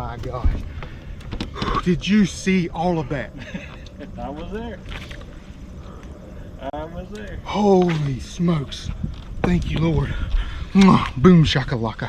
my gosh. Did you see all of that? I was there. I was there. Holy smokes. Thank you, Lord. Boom shakalaka.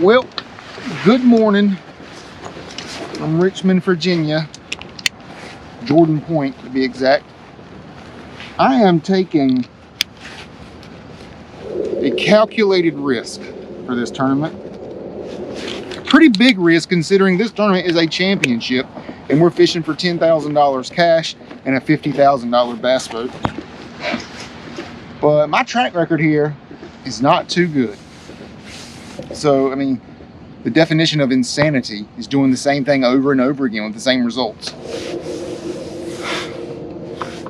Well, good morning. I'm Richmond, Virginia, Jordan Point to be exact. I am taking a calculated risk for this tournament. A pretty big risk considering this tournament is a championship and we're fishing for $10,000 cash and a $50,000 bass boat. But my track record here is not too good. So, I mean, the definition of insanity is doing the same thing over and over again with the same results.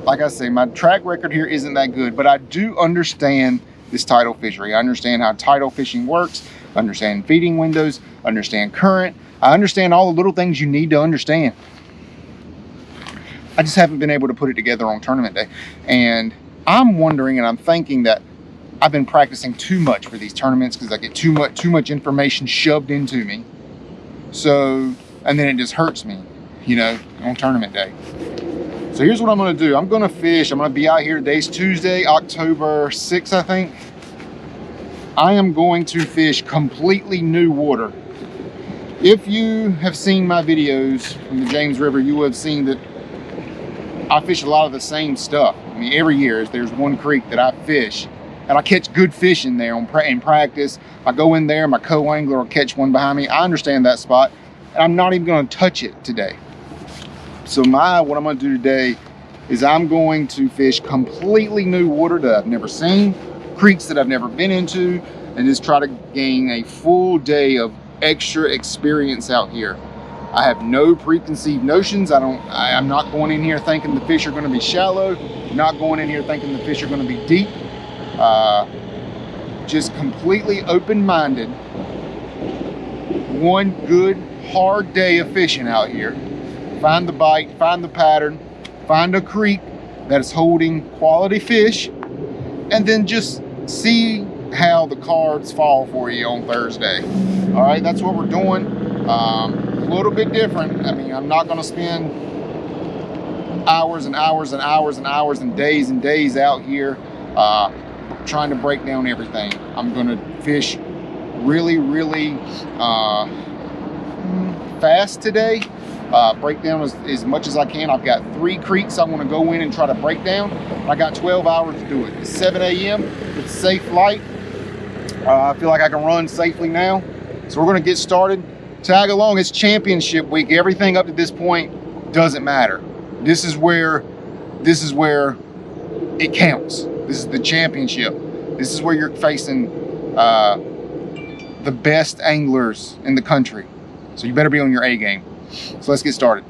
Like I say, my track record here isn't that good, but I do understand this tidal fishery. I understand how tidal fishing works, understand feeding windows, understand current. I understand all the little things you need to understand. I just haven't been able to put it together on tournament day. And I'm wondering and I'm thinking that I've been practicing too much for these tournaments because I get too much information shoved into me. So, and then it just hurts me, you know, on tournament day. So here's what I'm gonna do. I'm gonna fish. I'm gonna be out here. Today's Tuesday, October 6th, I think. I am going to fish completely new water. If you have seen my videos from the James River, you will have seen that I fish a lot of the same stuff. I mean, every year there's one creek that I fish and I catch good fish in there in practice. I go in there, my co-angler will catch one behind me. I understand that spot, and I'm not even gonna touch it today. So what I'm gonna do today is I'm going to fish completely new water that I've never seen, creeks that I've never been into, and just try to gain a full day of extra experience out here. I have no preconceived notions. I'm not going in here thinking the fish are gonna be shallow, not going in here thinking the fish are gonna be deep. Just completely open-minded. One good hard day of fishing out here. Find the bite, find the pattern, find a creek that is holding quality fish, and then just see how the cards fall for you on Thursday. All right, that's what we're doing. A little bit different. I mean, I'm not going to spend hours and hours and hours and hours and days out here trying to break down everything. I'm going to fish really fast today. Break down as much as I can. I've got 3 creeks I want to go in and try to break down. I got 12 hours to do it. It's 7 a.m. It's safe light. I feel like I can run safely now. So we're going to get started. Tag along. It's championship week. Everything up to this point doesn't matter. This is where it counts. This is the championship. This is where you're facing the best anglers in the country. So you better be on your A game. So let's get started.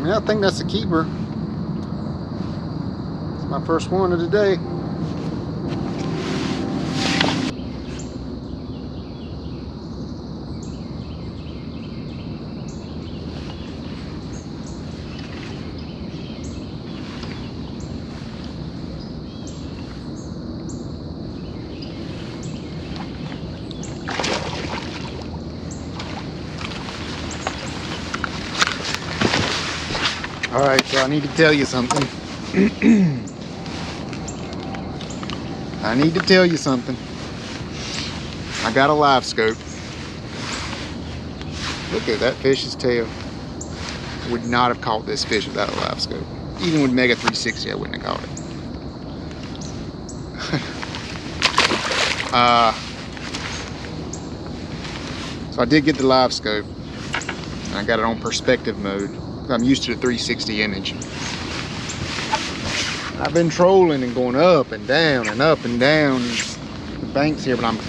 I think that's a keeper. It's my first one of the day. All right, so I need to tell you something. I need to tell you something. I got a live scope. Look at that fish's tail. Would not have caught this fish without a live scope. Even with Mega 360, I wouldn't have caught it. So I did get the live scope, and I got it on perspective mode. I'm used to the 360 image. I've been trolling and going up and down and up and down the banks here, but I'm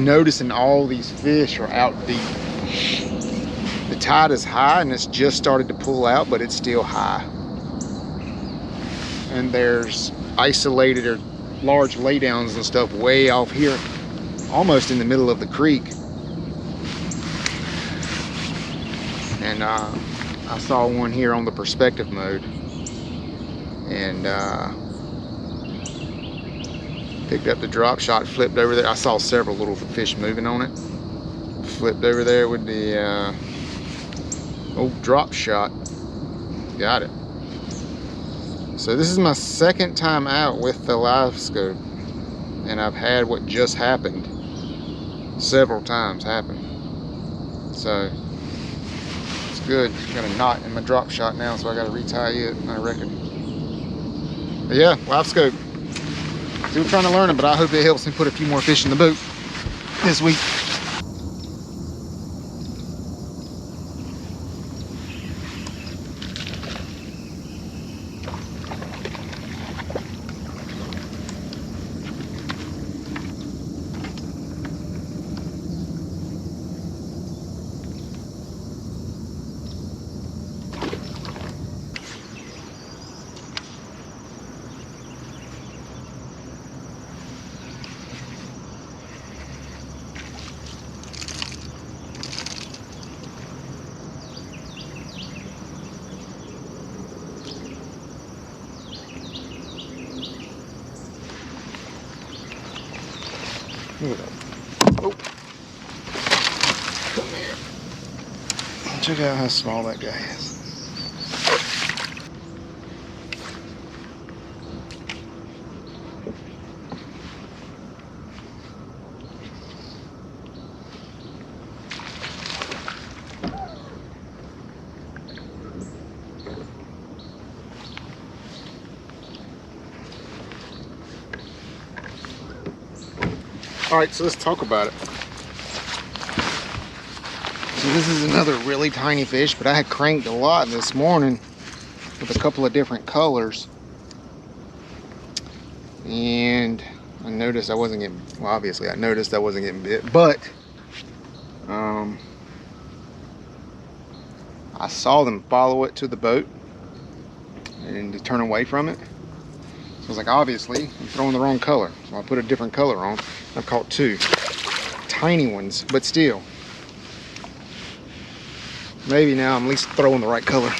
noticing all these fish are out deep. The tide is high and it's just started to pull out, but it's still high. And there's isolated or large laydowns and stuff way off here, almost in the middle of the creek. And I saw one here on the perspective mode, and picked up the drop shot, flipped over there. I saw several little fish moving on it. Flipped over there with the old drop shot. Got it. So this is my second time out with the live scope, and I've had what just happened several times happen. So it's good. Got a knot in my drop shot now, so I got to retie it, I reckon. But yeah, live scope. Still trying to learn it, but I hope it helps me put a few more fish in the boat this week. Oh. Come here. Check out how small that guy is. All right, so let's talk about it. So this is another really tiny fish, but I had cranked a lot this morning with a couple of different colors. And I noticed I wasn't getting, well, obviously I noticed I wasn't getting bit, but I saw them follow it to the boat and to turn away from it. So I was like, obviously, I'm throwing the wrong color. So I put a different color on. I've caught two tiny ones, but still. Maybe now I'm at least throwing the right color.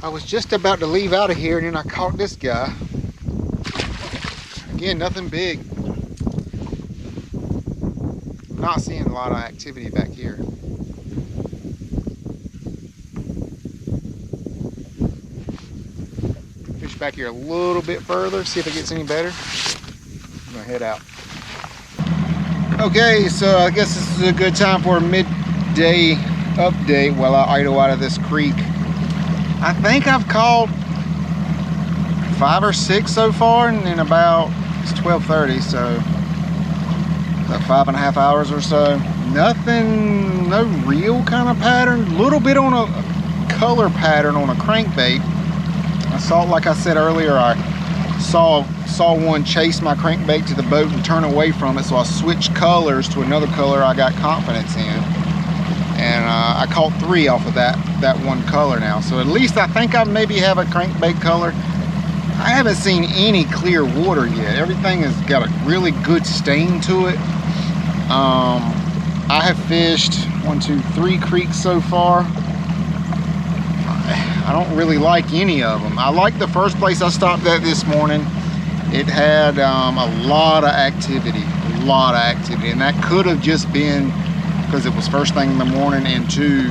I was just about to leave out of here, and then I caught this guy. Again, nothing big. Not seeing a lot of activity back here. Fish back here a little bit further, see if it gets any better. I'm gonna head out. Okay, so I guess this is a good time for a midday update while I idle out of this creek. I think I've caught 5 or 6 so far, and in about, it's 12:30, so about 5.5 hours or so. Nothing, no real kind of pattern. A little bit on a color pattern on a crankbait. I saw, like I said earlier, I saw one chase my crankbait to the boat and turn away from it, so I switched colors to another color I got confidence in, and I caught 3 off of that one color now. So at least I think I maybe have a crankbait color. I haven't seen any clear water yet. Everything has got a really good stain to it. I have fished 1, 2, 3 creeks so far. I don't really like any of them. I like the first place I stopped at this morning. It had a lot of activity, and that could have just been because it was first thing in the morning, and 2,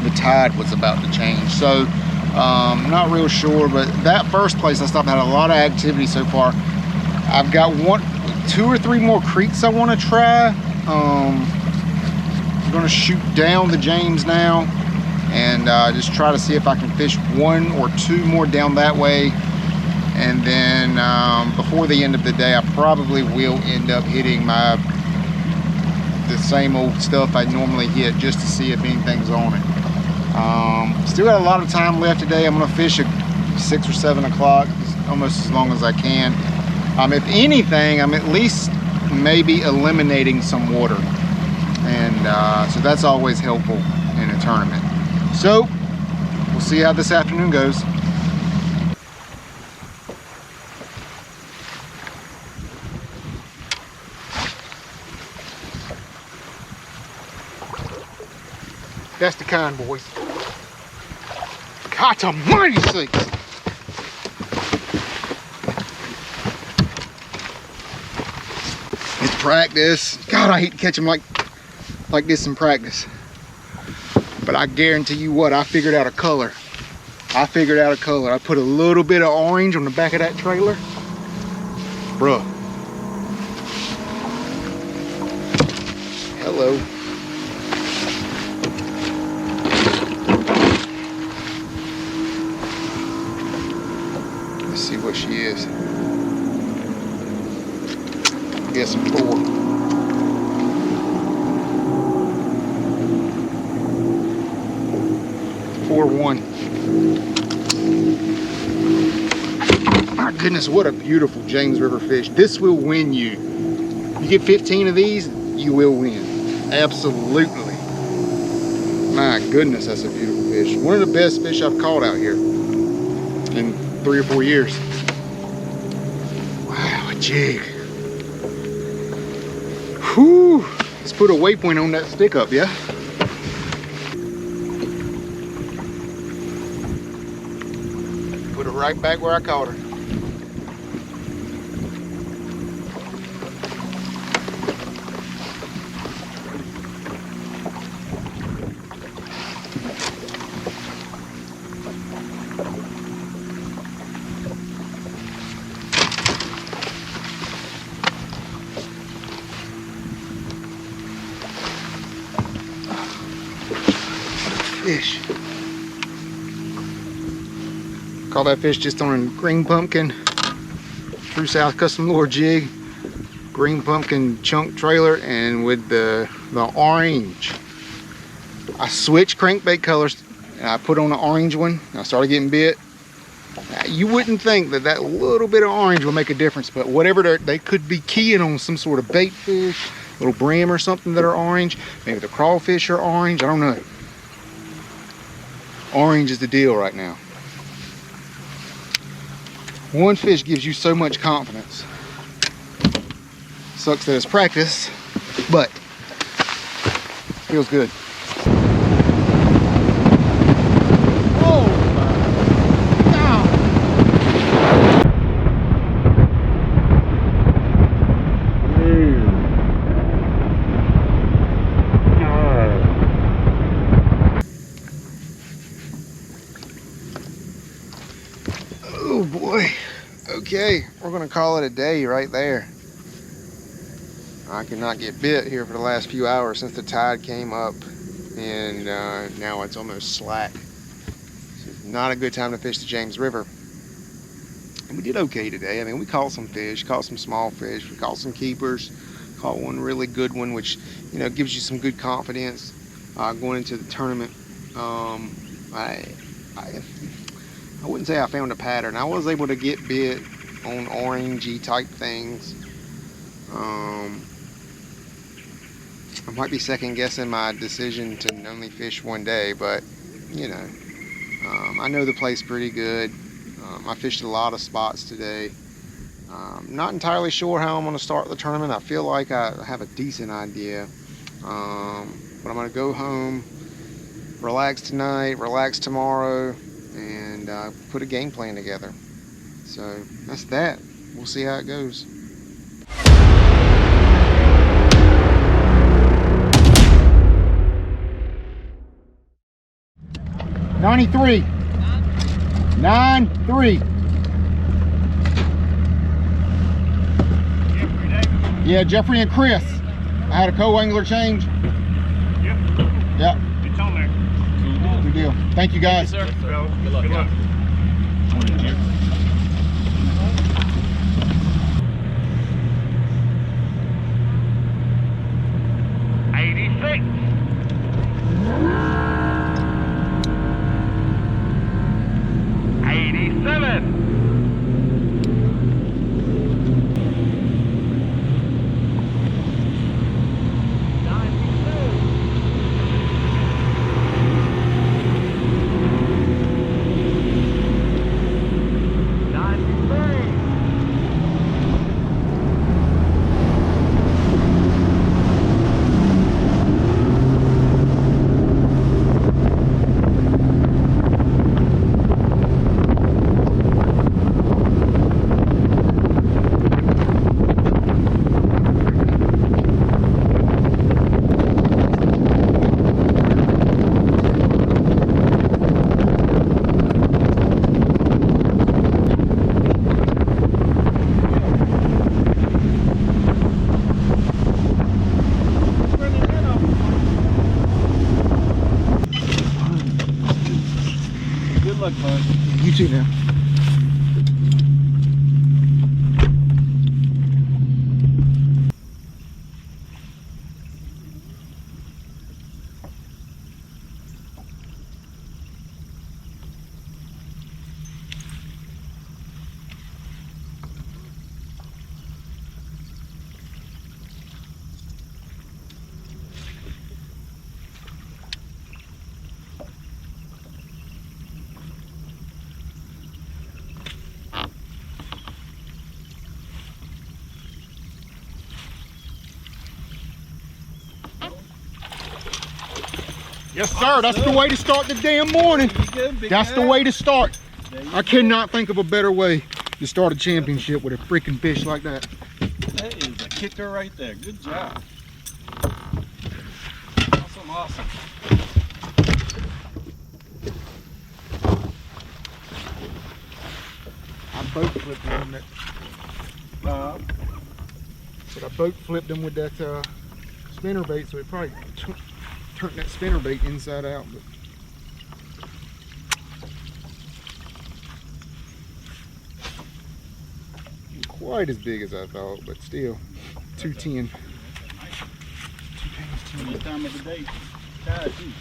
the tide was about to change. So not real sure, but that first place I stopped had a lot of activity so far. I've got 2 or 3 more creeks I want to try. I'm going to shoot down the James now and just try to see if I can fish 1 or 2 more down that way. And then before the end of the day, I probably will end up hitting the same old stuff I normally hit, just to see if anything's on it. Still got a lot of time left today. I'm going to fish at 6 or 7 o'clock, almost as long as I can. If anything, I'm at least maybe eliminating some water, and so that's always helpful in a tournament. So we'll see how this afternoon goes. That's the kind, boys. God almighty sakes. It's practice. God, I hate to catch them like this in practice. But I guarantee you what, I figured out a color. I put a little bit of orange on the back of that trailer. Bruh. Hello. Let's see what she is. I guess a 4. One. My goodness, what a beautiful James River fish. This will win you. You get 15 of these, you will win. Absolutely. My goodness, that's a beautiful fish. One of the best fish I've caught out here in 3 or 4 years. Wow, a jig. Whew. Let's put a waypoint on that stick up, yeah? Put it right back where I caught her. Fish. Caught that fish just on a green pumpkin, True South custom lure jig, green pumpkin chunk trailer, and with the orange. I switched crankbait colors and I put on the orange one. I started getting bit. Now, you wouldn't think that little bit of orange will make a difference, but whatever they could be keying on some sort of bait fish, little brim or something that are orange. Maybe the crawfish are orange. I don't know. Orange is the deal right now. One fish gives you so much confidence. Sucks that it's practice, but feels good. Oh my God. Oh boy. Okay, we're gonna call it a day right there. I cannot get bit here for the last few hours since the tide came up, and now it's almost slack. So it's not a good time to fish the James River. And we did okay today. I mean, we caught some fish, caught some small fish, we caught some keepers, caught one really good one, which, you know, gives you some good confidence going into the tournament. I wouldn't say I found a pattern. I was able to get bit on orangey type things. I might be second guessing my decision to only fish one day, but you know, I know the place pretty good. I fished a lot of spots today. Not entirely sure how I'm going to start the tournament. I feel like I have a decent idea, but I'm going to go home, relax tonight, relax tomorrow, and put a game plan together. So that's that. We'll see how it goes. $93. 9-3. Yeah, Jeffrey and Chris. I had a co-angler change. Yep. Yep. It's on there. Cool. Good deal. Thank you guys. Thank you, sir. Good luck. Good luck. 86. 87. 87. Good luck, bud. You too now. Yes, sir. That's the way to start the damn morning. That's the way to start. I cannot think of a better way to start a championship with a freaking fish like that. That is a kicker right there. Good job. Awesome, awesome. I boat flipped him with that. But I boat flipped him with that spinner bait, so it probably turned that spinner bait inside out. But not quite as big as I thought, but still 210. Any time of the day. Tide too.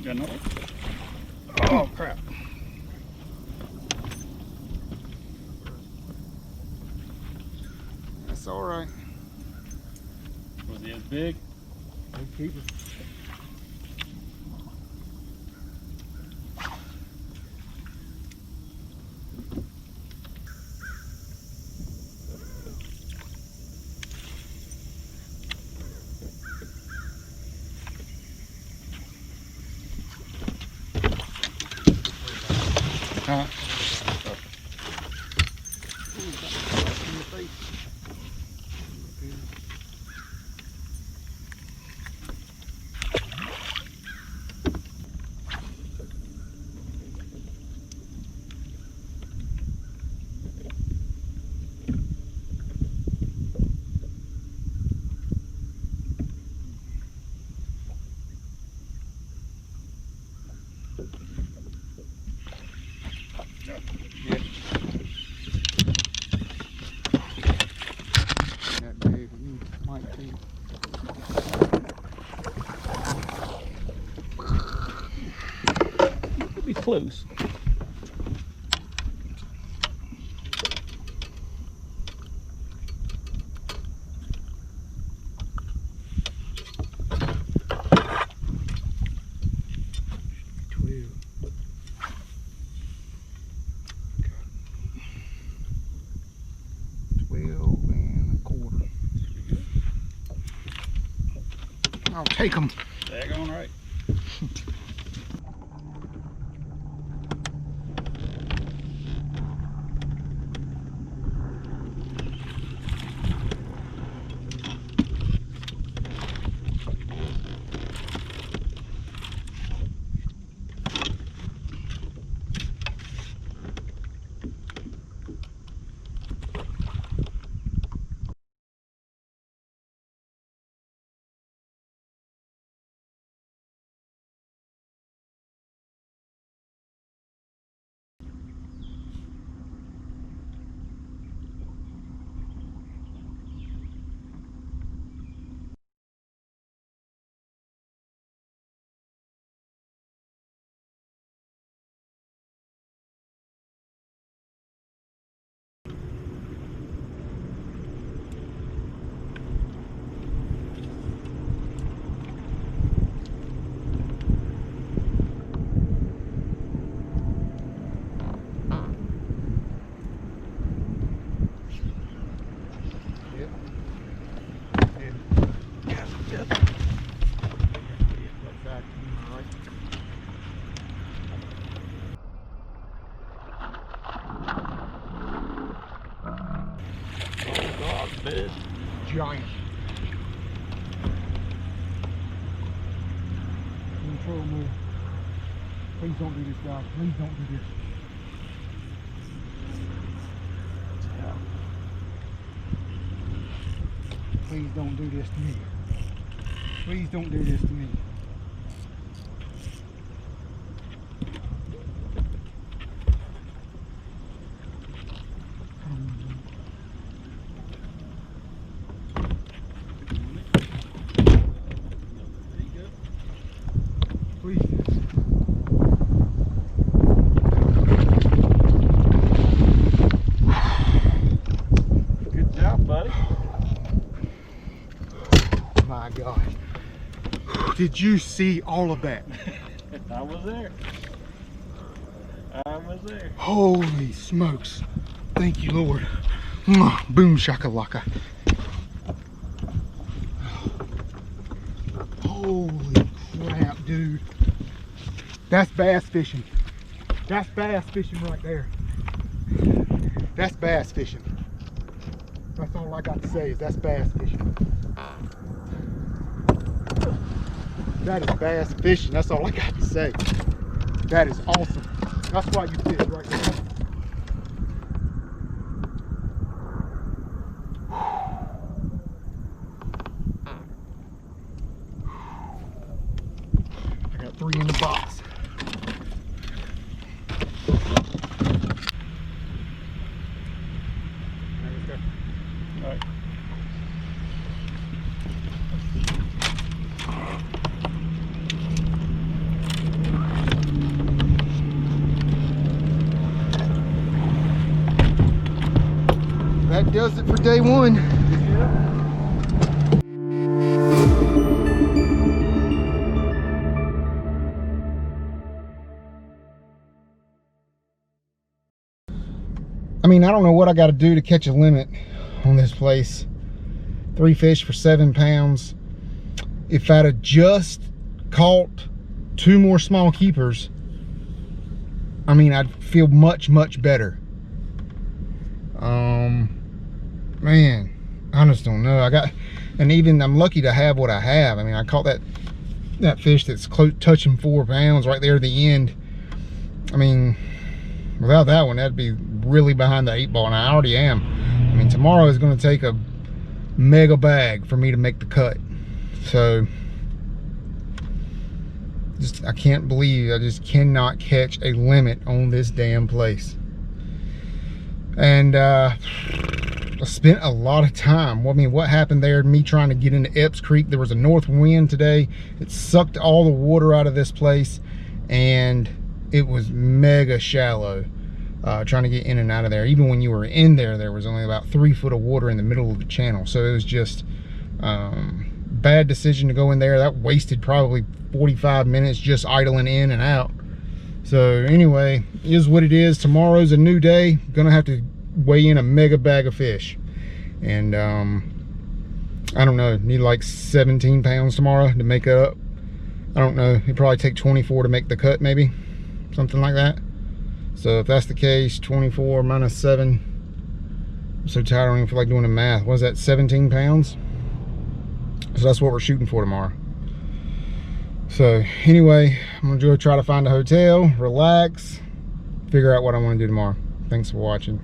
Got another? Oh crap. That's all right. Was he as big? Big keeper. close. I'll take them. Daggone right. Giant. Control move. Please don't do this, guys. Please don't do this. Please don't do this to me. Please don't do this to me. My God. Did you see all of that? I was there. I was there. Holy smokes. Thank you, Lord. Boom shakalaka. Holy crap, dude. That's bass fishing. That's bass fishing right there. That's bass fishing. That's all I got to say is that's bass fishing. That is bass fishing. That's all I got to say. That is awesome. That's why you fish right there. I got 3 in the box. All right. That does it for day 1. I mean, I don't know what I got to do to catch a limit on this place. 3 fish for 7 pounds. If I'd have just caught 2 more small keepers, I mean, I'd feel much, much better. Man, I just don't know. And even I'm lucky to have what I have. I mean, I caught that fish that's close, touching 4 pounds right there at the end. I mean, without that one, that'd be really behind the 8 ball, and I already am. I mean, tomorrow is going to take a mega bag for me to make the cut. So, I can't believe I just cannot catch a limit on this damn place. And I spent a lot of time. I mean, what happened there, me trying to get into Epps Creek, there was a north wind today. It sucked all the water out of this place, and it was mega shallow trying to get in and out of there. Even when you were in there, there was only about 3 foot of water in the middle of the channel. So it was just bad decision to go in there. That wasted probably 45 minutes just idling in and out. So anyway, is what it is. Tomorrow's a new day. Gonna have to weigh in a mega bag of fish. And I don't know, need like 17 pounds tomorrow to make it up. I don't know, it'd probably take 24 to make the cut, maybe something like that. So if that's the case, 24 minus 7, I'm so tired I don't even feel like doing the math. What is that, 17 pounds? So that's what we're shooting for tomorrow. So anyway, I'm gonna go try to find a hotel, relax, figure out what I want to do tomorrow. Thanks for watching.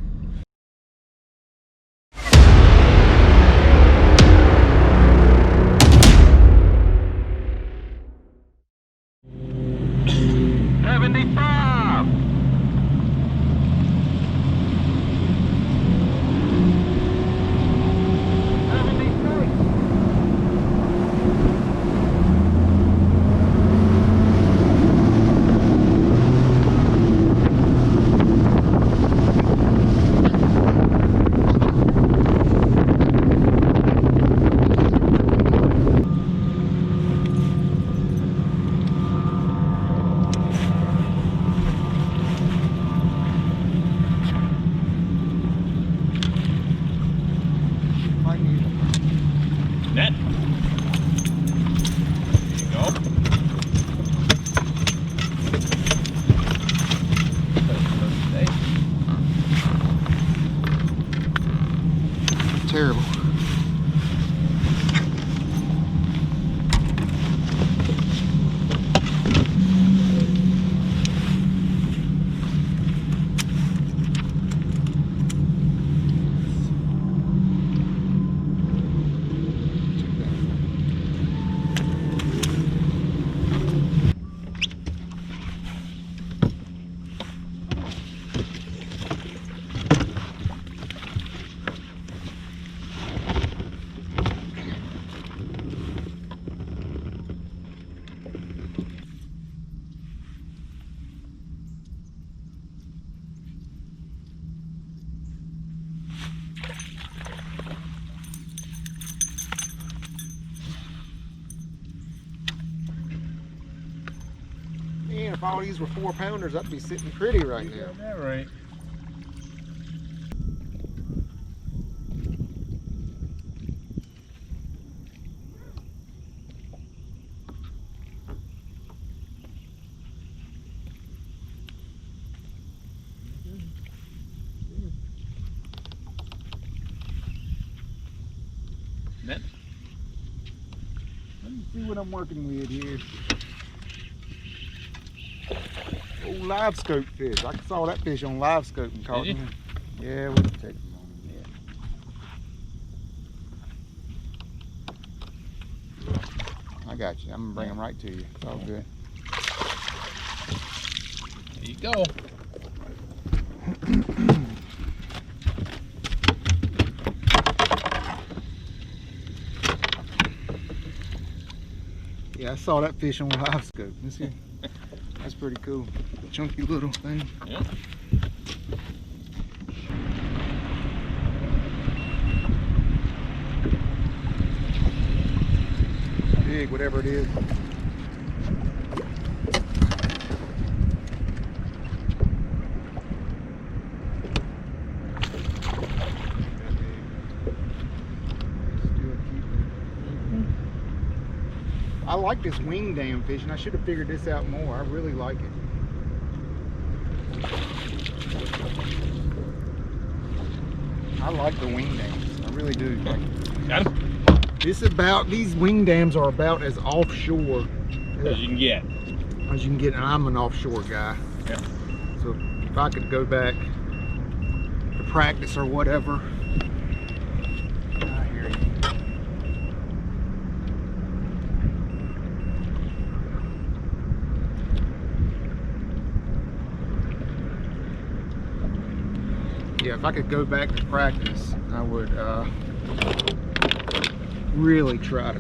Net. There you go. Terrible. Man, if all these were 4-pounders, I'd be sitting pretty right now. Yeah, that right. Net. Let me see what I'm working with here. Old live scope fish. I saw that fish on live scope and caught him. Yeah, we'll take him on. Yeah. I got you. I'm gonna bring him right to you. It's all good. There you go. Yeah, I saw that fish on live scope. That's pretty cool. Chunky little thing. Yep. Big, whatever it is. I like this wing dam fishing. I should have figured this out more. I really like it. I like the wing dams. I really do. Got him. These wing dams are about as offshore As you can get. as you can get, and I'm an offshore guy. Yep. So if I could go back to practice or whatever. I hear you. Yeah, if I could go back to practice, I would really try to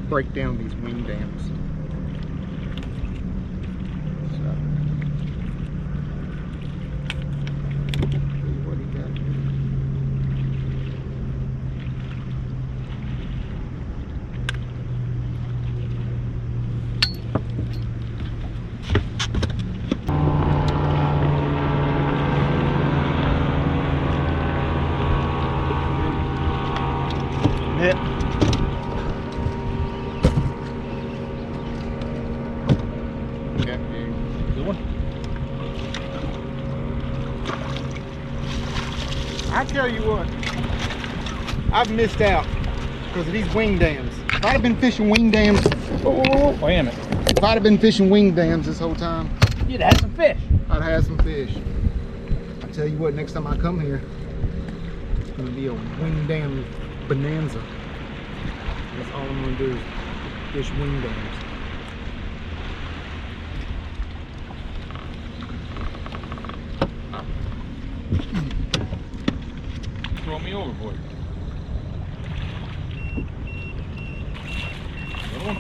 break down these wing dams. So. Hit. Yeah, Good one. I tell you what, I've missed out because of these wing dams. if I'd have been fishing wing dams, Wait a minute. if I'd have been fishing wing dams this whole time, You'd had some fish. I'd have had some fish. I tell you what, next time I come here, it's gonna be a wing dam bonanza. That's all I'm gonna do is fish wing dams. Throw me overboard. Good one.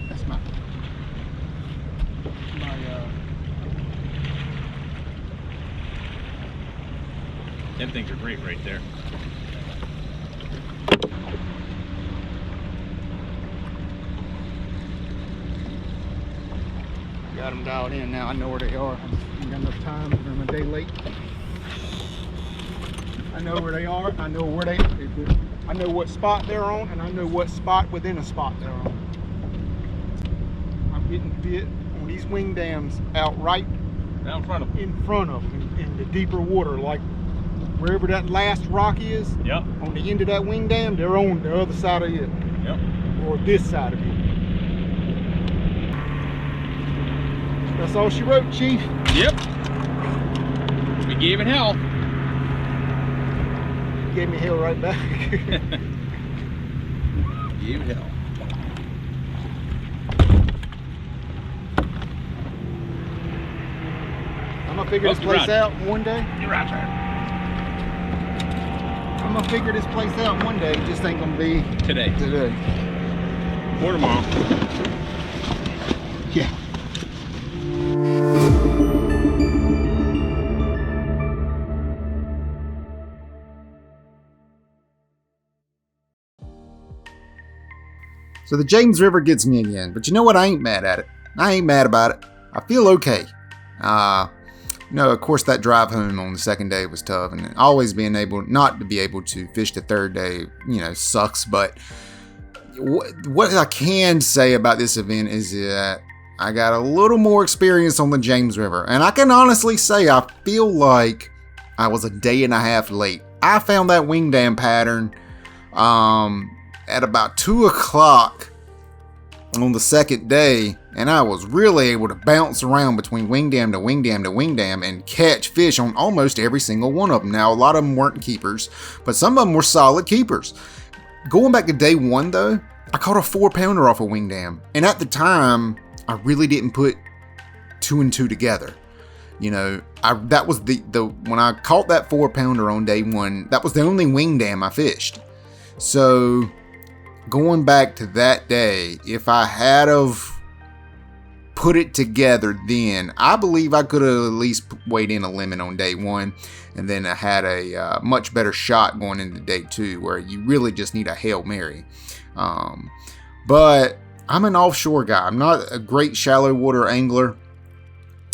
That's my Them things are great right there. got them dialed in now. I know where they are. I just ain't got enough time. I'm a day late. I know where they are. I know where I know what spot they're on, and I know what spot within a spot they're on. I'm getting bit on these wing dams out right Down in front of them. in front of them in the deeper water, like wherever that last rock is. Yep. On the end of that wing dam, they're on the other side of it, Yep. or this side of it. That's all she wrote, Chief. Yep. We gave it hell. Gave me hell right back. Gave it hell. I'm gonna figure this you're place right. out one day. You're out there. I'm gonna figure this place out one day. It just ain't gonna be Today. today. Or tomorrow. Yeah. So the James River gets me again, but you know what? I ain't mad at it. I ain't mad about it. I feel okay. Of course that drive home on the second day was tough, and always being able not to be able to fish the third day, sucks. But what I can say about this event is that I got a little more experience on the James River, and I can honestly say I feel like I was a day and a half late. I found that wing dam pattern at about 2 o'clock on the second day, and I was really able to bounce around between wing dam to wing dam to wing dam and catch fish on almost every single one of them. Now, a lot of them weren't keepers, but some of them were solid keepers. Going back to day one, though, I caught a 4-pounder off a wing dam, and at the time, I really didn't put 2 and 2 together. That was when I caught that 4-pounder on day one, that was the only wing dam I fished. So going back to that day, if I had of put it together then, I believe I could have at least weighed in a limit on day one, and then I had a much better shot going into day two, where you really just need a Hail Mary. But I'm an offshore guy. I'm not a great shallow water angler.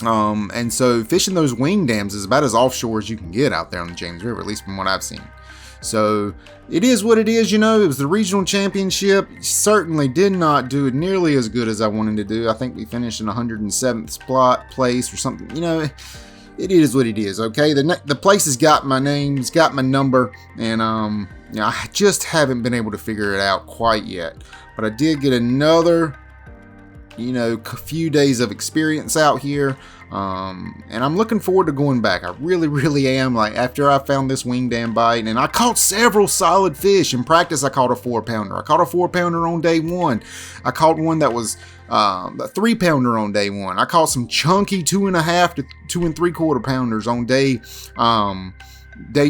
And so fishing those wing dams is about as offshore as you can get out there on the James River, at least from what I've seen. So it is what it is, It was the regional championship. Certainly did not do it nearly as good as I wanted to do. I think we finished in 107th place or something. It is what it is, okay? The place has got my name, it's got my number, and I just haven't been able to figure it out quite yet. But I did get another, few days of experience out here. And I'm looking forward to going back. I really, really am. Like, after I found this wing dam bite, and I caught several solid fish. In practice, I caught a 4-pounder. I caught a 4-pounder on day one. I caught one that was a 3-pounder on day one. I caught some chunky 2.5 to 2 3/4 pounders on day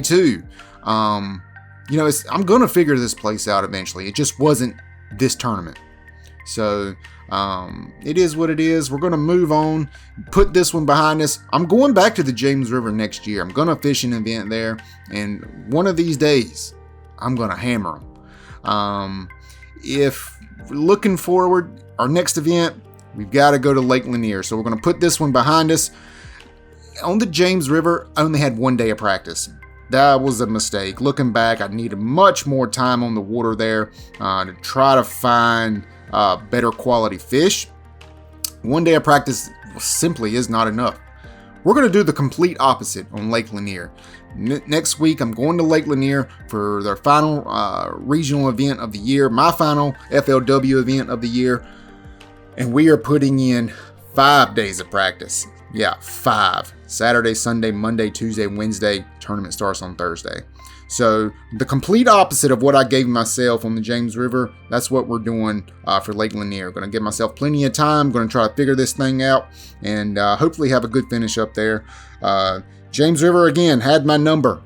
two. I'm gonna figure this place out eventually. It just wasn't this tournament. So it is what it is. We're going to move on, put this one behind us. I'm going back to the James River next year. I'm going to fish an event there, and one of these days I'm going to hammer them. If looking forward, our next event, We've got to go to Lake Lanier. So we're going to put this one behind us. On the James River, I only had 1 day of practice. That was a mistake. Looking back, I needed much more time on the water there to try to find better quality fish. 1 day of practice simply is not enough. We're going to do the complete opposite on Lake Lanier. Next week, I'm going to Lake Lanier for their final regional event of the year, my final FLW event of the year, and we are putting in 5 days of practice. Yeah, 5. Saturday, Sunday, Monday, Tuesday, Wednesday. Tournament starts on Thursday. So the complete opposite of what I gave myself on the James River, that's what we're doing for Lake Lanier. Going to give myself plenty of time. Going to try to figure this thing out and hopefully have a good finish up there. James River, again, had my number,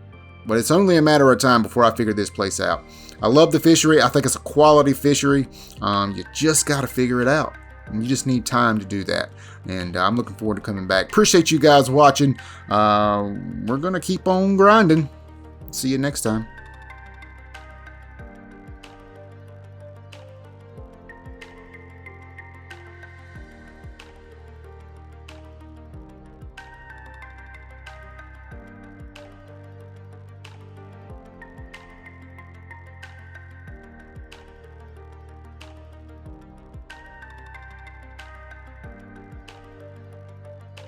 but it's only a matter of time before I figure this place out. I love the fishery. I think it's a quality fishery. You just got to figure it out. You just need time to do that. And I'm looking forward to coming back. Appreciate you guys watching. We're going to keep on grinding. See you next time.